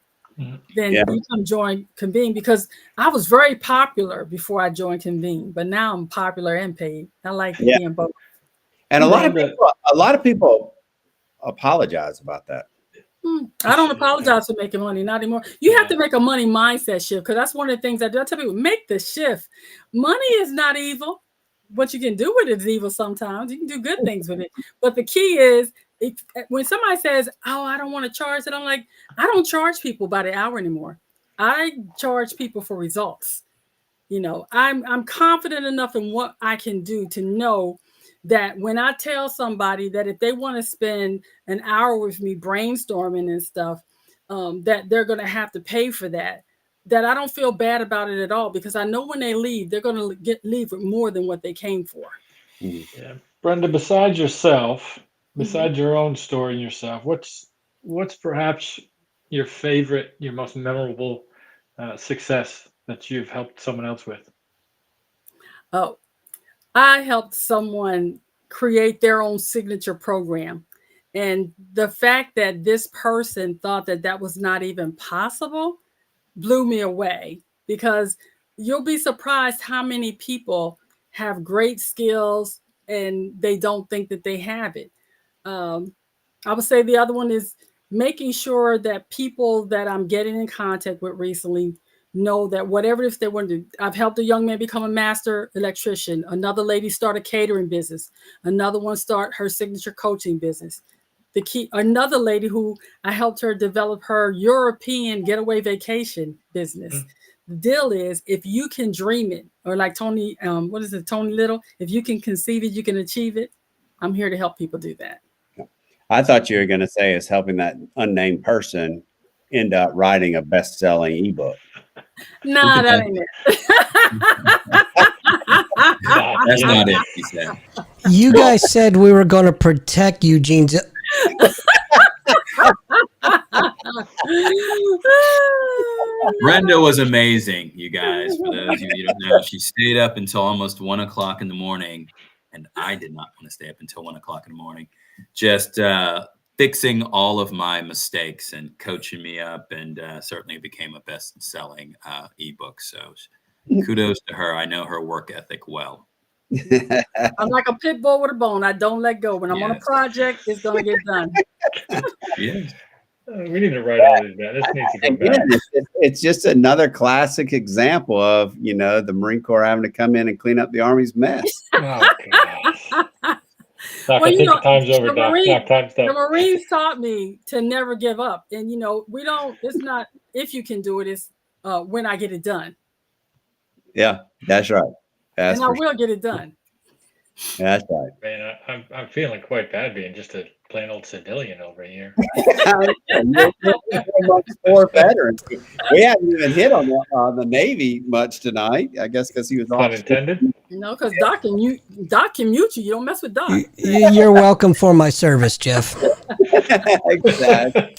then you come join Convene, because I was very popular before I joined Convene, but now I'm popular and paid. I like being both. And a lot of people apologize about that. I don't apologize for making money, not anymore. You have to make a money mindset shift, because that's one of the things I do. I tell people, make the shift. Money is not evil. What you can do with it is evil sometimes. You can do good things with it. But the key is, when somebody says, oh, I don't want to charge it, I'm like, I don't charge people by the hour anymore. I charge people for results. You know, I'm confident enough in what I can do to know that when I tell somebody that if they want to spend an hour with me brainstorming and stuff, that they're going to have to pay for that, that I don't feel bad about it at all, because I know when they leave, they're going to leave with more than what they came for. Yeah. Brenda, besides yourself, besides your own story and yourself, what's perhaps your favorite, your most memorable success that you've helped someone else with? Oh, I helped someone create their own signature program. And the fact that this person thought that that was not even possible blew me away, because you'll be surprised how many people have great skills and they don't think that they have it. I would say the other one is making sure that people that I'm getting in contact with recently know that whatever if they want to do. I've helped a young man become a master electrician. Another lady start a catering business. Another one start her signature coaching business. Another lady who I helped her develop her European getaway vacation business. The deal is, if you can dream it, or like Tony, Tony Little, if you can conceive it, you can achieve it. I'm here to help people do that. I thought you were going to say is helping that unnamed person end up writing a best-selling ebook. Nah, that ain't it. That's not it, he said. You guys said we were going to protect Eugene's. Brenda was amazing, you guys. For those of you who don't know, she stayed up until almost 1 o'clock in the morning, and I did not want to stay up until 1 o'clock in the morning, just fixing all of my mistakes and coaching me up, and certainly became a best-selling ebook. So kudos to her. I know her work ethic well. I'm like a pit bull with a bone. I don't let go. When I'm on a project, it's going to get done. Yes. We need to write all these down. This needs to go back. It's just another classic example of, the Marine Corps having to come in and clean up the Army's mess. Oh, gosh. Doc, I think the time's over, Doc. Time's the up. Marines taught me to never give up. And, it's not if you can do it, it's when I get it done. Yeah, that's right. And I will get it done. That's right. Man, I'm feeling quite bad being just a plain old civilian over here. Four veterans. We haven't even hit on the Navy much tonight. I guess because he was Pun intended. Because Doc can mute you. You don't mess with Doc. You're welcome for my service, Jeff. Exactly.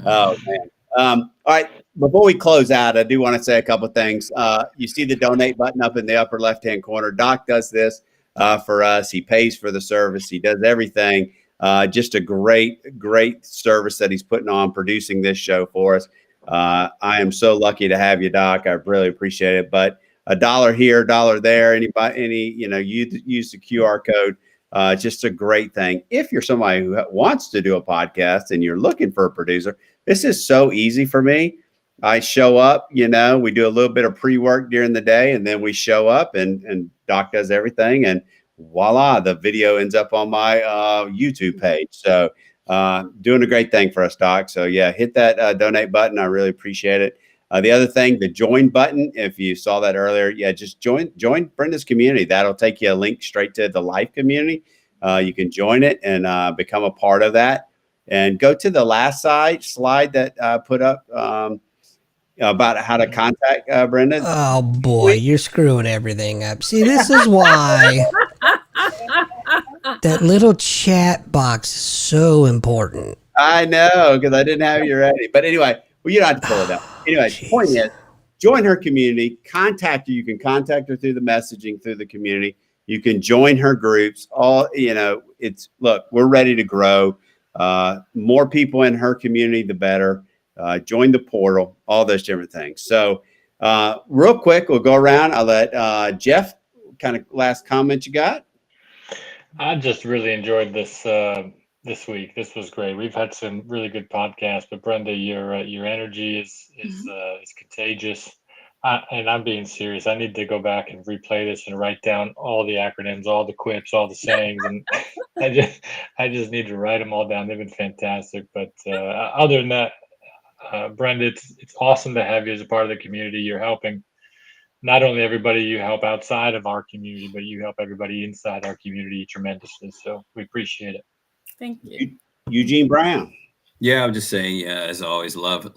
Oh man. All right. Before we close out, I do want to say a couple of things. You see the donate button up in the upper left-hand corner. Doc does this for us. He pays for the service. He does everything. Just a great service that he's putting on, producing this show for us. I am so lucky to have you, Doc. I really appreciate it. But $1 here, $1 there. You use the QR code. Just a great thing. If you're somebody who wants to do a podcast and you're looking for a producer, this is so easy for me. I show up, we do a little bit of pre-work during the day, and then we show up and Doc does everything, and voila, the video ends up on my YouTube page. So doing a great thing for us, Doc. So yeah, hit that donate button. I really appreciate it. The other thing, the join button, if you saw that earlier, just join Brenda's community. That'll take you a link straight to the life community. You can join it and become a part of that. And go to the last slide that I put up about how to contact Brenda. Oh boy, you're screwing everything up. See, this is why that little chat box is so important. I know, because I didn't have you ready. But anyway, you don't have to pull it out. Anyway, the point is, join her community, contact her. You can contact her through the messaging, through the community. You can join her groups. Look, we're ready to grow. More people in her community, the better. Join the portal, all those different things. So real quick, we'll go around. I'll let Jeff, kind of last comment you got. I just really enjoyed this this week. This was great. We've had some really good podcasts, but Brenda, your energy is contagious. And I'm being serious. I need to go back and replay this and write down all the acronyms, all the quips, all the sayings, and I just need to write them all down. They've been fantastic. But other than that, Brenda, it's awesome to have you as a part of the community. You're helping not only everybody you help outside of our community, but you help everybody inside our community tremendously. So we appreciate it. Thank you. Eugene Brown. Yeah, I would just say, as always, love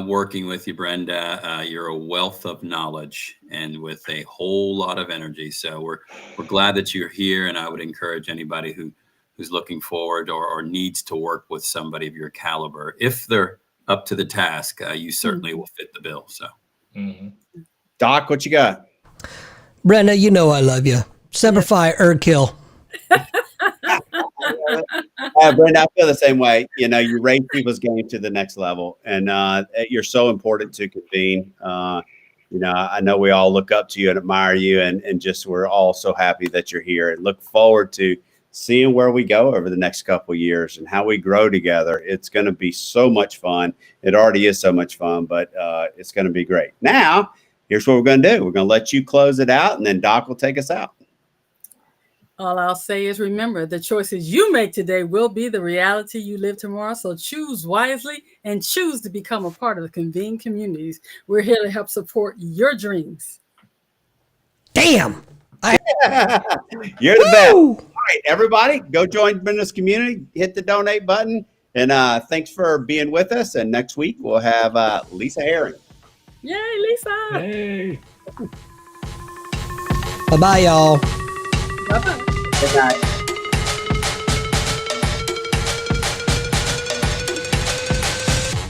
working with you, Brenda. You're a wealth of knowledge and with a whole lot of energy. So we're glad that you're here, and I would encourage anybody who's looking forward or needs to work with somebody of your caliber, if they're up to the task, you certainly will fit the bill. So, Doc, what you got? Brenda, you know I love you. Semper Fi, Kill. Brenda, I feel the same way. You raise people's game to the next level, and you're so important to Convene. I know we all look up to you and admire you, and just we're all so happy that you're here and look forward to seeing where we go over the next couple of years and how we grow together. It's going to be so much fun. It already is so much fun, but it's going to be great. Now, here's what we're going to do. We're going to let you close it out, and then Doc will take us out. All I'll say is, remember, the choices you make today will be the reality you live tomorrow. So choose wisely and choose to become a part of the Convene Communities. We're here to help support your dreams. Damn. You're the best. All right, everybody, go join Brenda's community. Hit the donate button. And thanks for being with us. And next week, we'll have Lisa Herring. Yay, Lisa. Hey. Bye-bye, y'all. Bye-bye. Good night.